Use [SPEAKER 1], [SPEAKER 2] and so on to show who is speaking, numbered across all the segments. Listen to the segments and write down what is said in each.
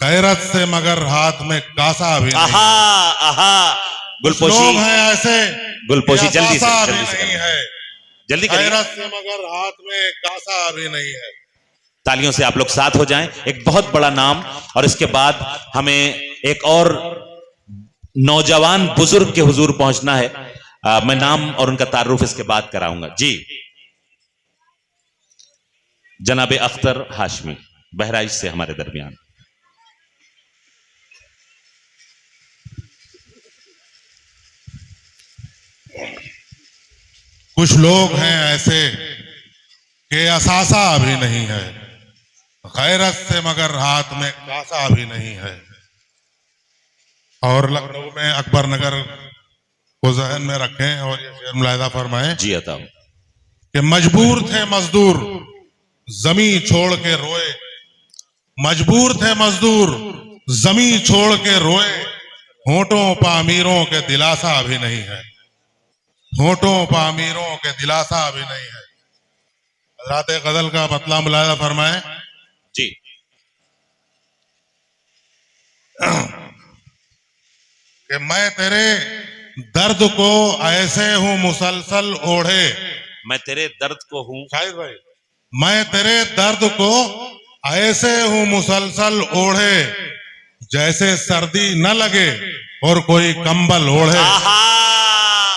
[SPEAKER 1] गैरत से मगर हाथ में कासा भी नहीं।
[SPEAKER 2] आहा आहा
[SPEAKER 1] कुछ लोग
[SPEAKER 2] गुलपोशी
[SPEAKER 1] हैं ऐसे
[SPEAKER 2] गुलपोशी
[SPEAKER 1] कि
[SPEAKER 2] जल्दी से
[SPEAKER 1] असासा
[SPEAKER 2] जल्दी
[SPEAKER 1] भी
[SPEAKER 2] से
[SPEAKER 1] नहीं है,
[SPEAKER 2] जल्दी करिए।
[SPEAKER 1] गैरत से मगर हाथ में कासा भी नहीं है।
[SPEAKER 2] तालियों से आप लोग साथ हो जाएं। एक बहुत बड़ा नाम, और इसके बाद हमें एक और नौजवान बुजुर्ग के हुजूर पहुंचना है। मैं नाम और उनका तारुफ इसके बाद कराऊंगा। जी, जनाबे अख्तर हाशमी बहराइच से हमारे दरमियान।
[SPEAKER 1] कुछ लोग हैं ऐसे कि असासा भी नहीं है, गैरत से मगर हाथ में कासा भी नहीं है। और लखनऊ में अकबर नगर को जहन में रखें और ये शेर मुलाहिजा फरमाएं
[SPEAKER 2] जी अता
[SPEAKER 1] कि मजबूर थे मजदूर जमी छोड़ के रोए, मजबूर थे मजदूर जमी छोड़ के रोए, होंठों पामीरों के दिलासा भी नहीं है, होंठों पामीरों के दिलासा भी नहीं है। हज़रात गजल का मतला मुलाहिजा फरमाएं
[SPEAKER 2] जी।
[SPEAKER 1] कि मैं तेरे दर्द को ऐसे हूं मुसलसल ओढ़े,
[SPEAKER 2] मैं तेरे दर्द को हूं,
[SPEAKER 1] शाहिद भाई, मैं तेरे दर्द को ऐसे हूं मुसलसल ओढ़े, जैसे सर्दी न लगे और कोई कंबल ओढ़े।
[SPEAKER 2] आहा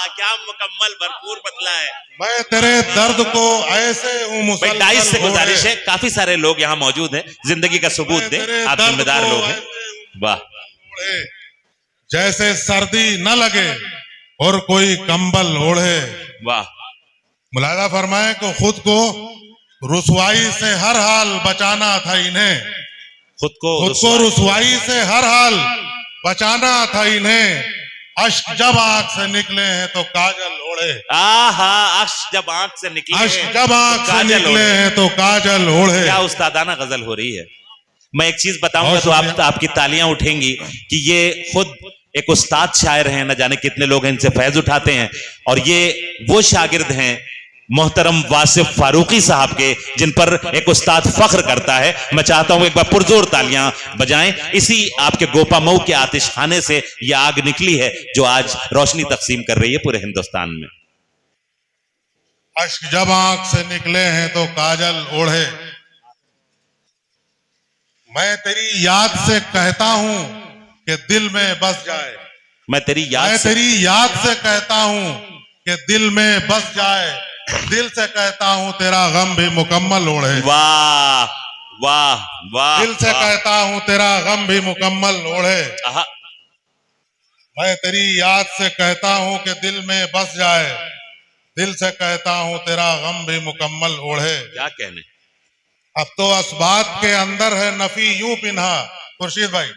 [SPEAKER 2] क्या मुकम्मल भरपूर बतला है।
[SPEAKER 1] मैं तेरे दर्द को ऐसे हूं मुसलसल
[SPEAKER 2] डाइस से
[SPEAKER 1] ओढ़े,
[SPEAKER 2] गुजारिश है, काफी सारे लोग यहाँ मौजूद हैं, जिंदगी का सबूत
[SPEAKER 1] मैं
[SPEAKER 2] दें,
[SPEAKER 1] तेरे
[SPEAKER 2] आप
[SPEAKER 1] दर्द
[SPEAKER 2] जिम्मेदार
[SPEAKER 1] को
[SPEAKER 2] लोग हैं।
[SPEAKER 1] ऐसे
[SPEAKER 2] वाह,
[SPEAKER 1] ओढ़े, जैसे सर्दी न लगे और कोई कंबल ओढ़े।
[SPEAKER 2] वाह,
[SPEAKER 1] मुलाहिजा फरमाए को खुद को रुसवाई से हर हाल बचाना था इन्हें,
[SPEAKER 2] खुद को
[SPEAKER 1] रुसवाई से हर हाल बचाना था इन्हें, अश्क जब आंख से निकले हैं तो काजल ओढ़े,
[SPEAKER 2] आहा अश्क जब आंख से निकले,
[SPEAKER 1] अश्क जब आंख से
[SPEAKER 2] काजल
[SPEAKER 1] निकले
[SPEAKER 2] ओढ़े।
[SPEAKER 1] हैं तो काजल ओढ़े।
[SPEAKER 2] क्या उस्तादाना गजल हो रही है। मैं एक चीज बताऊंगा
[SPEAKER 1] बहुत
[SPEAKER 2] तो
[SPEAKER 1] शुक्रिया।
[SPEAKER 2] आपकी तालियां उठेंगी कि ये खुद एक उस्ताद शायर हैं, न जाने कितने लोग इनसे फैज उठाते हैं, और ये वो शागिर्द हैं मोहतरम वासिफ फारूकी साहब के, जिन पर एक उस्ताद फख्र करता है। मैं चाहता हूं एक बार पुरजोर तालियां बजाएं। इसी आपके गोपा मऊ के आतिश खाने से ये आग निकली है जो आज रोशनी तकसीम कर रही है पूरे हिंदुस्तान में।
[SPEAKER 1] अश्क जब आंख से निकले हैं तो काजल ओढ़े, मैं तेरी याद से कहता हूं कि दिल में बस जाए,
[SPEAKER 2] मैं तेरी याद
[SPEAKER 1] मैं
[SPEAKER 2] से
[SPEAKER 1] तेरी याद से कहता हूं कि दिल में बस जाए, दिल से कहता हूं तेरा गम भी मुकम्मल ओढ़े,
[SPEAKER 2] वाह वाह वाह,
[SPEAKER 1] दिल से
[SPEAKER 2] वाह।
[SPEAKER 1] कहता हूं तेरा गम भी मुकम्मल ओढ़े।
[SPEAKER 2] आहा,
[SPEAKER 1] मैं तेरी याद से कहता हूं कि दिल में बस जाए, दिल से कहता हूं तेरा गम भी मुकम्मल ओढ़े।
[SPEAKER 2] क्या कहने।
[SPEAKER 1] अब तो असबात के अंदर है नफी यूं पिन्हा, खुर्शीद भाई,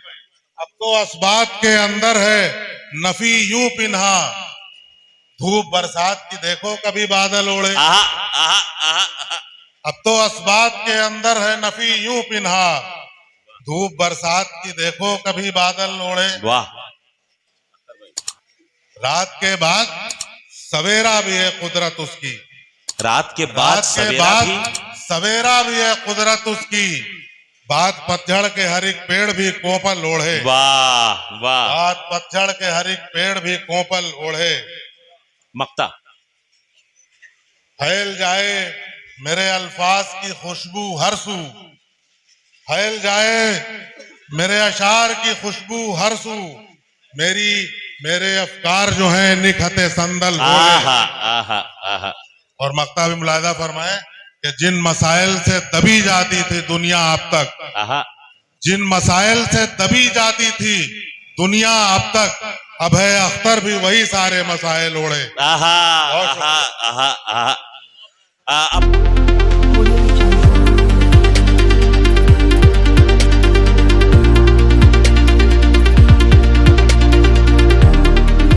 [SPEAKER 1] अब तो असबात के अंदर है नफी यूं पिन्हा, धूप बरसात की देखो कभी बादल ओढ़े।
[SPEAKER 2] आहा आहा आहा आहा।
[SPEAKER 1] अब तो असबात के अंदर है नफी यूं पिन्हा, धूप बरसात की देखो कभी बादल ओढ़े।
[SPEAKER 2] वाह,
[SPEAKER 1] रात के बाद सवेरा भी है कुदरत उसकी,
[SPEAKER 2] रात के बाद
[SPEAKER 1] रात के
[SPEAKER 2] सवेरा
[SPEAKER 1] बाद
[SPEAKER 2] भी,
[SPEAKER 1] सवेरा भी है कुदरत उसकी, बात पतझड़ के हर एक पेड़ भी कोपल ओढ़े,
[SPEAKER 2] वाह वाह,
[SPEAKER 1] बात पतझड़ के हर एक पेड़ भी कोपल ओढ़े।
[SPEAKER 2] मक्ता
[SPEAKER 1] फैल जाए मेरे अल्फाज की खुशबू हर सू, फैल जाए मेरे अशार की खुशबू हर सू, मेरे अफकार जो हैं निखते संदल ओढ़े।
[SPEAKER 2] आहा आहा आहा।
[SPEAKER 1] और मक्ता भी मुलाहिजा फरमाए कि जिन मसाइल से दबी जाती थी दुनिया अब तक,
[SPEAKER 2] आहा,
[SPEAKER 1] जिन मसाइल से दबी जाती थी दुनिया अब तक, अब है अख्तर भी वही सारे मसाइल ओढ़े।
[SPEAKER 2] आहा
[SPEAKER 1] बहुत
[SPEAKER 2] आहा आहा आहा।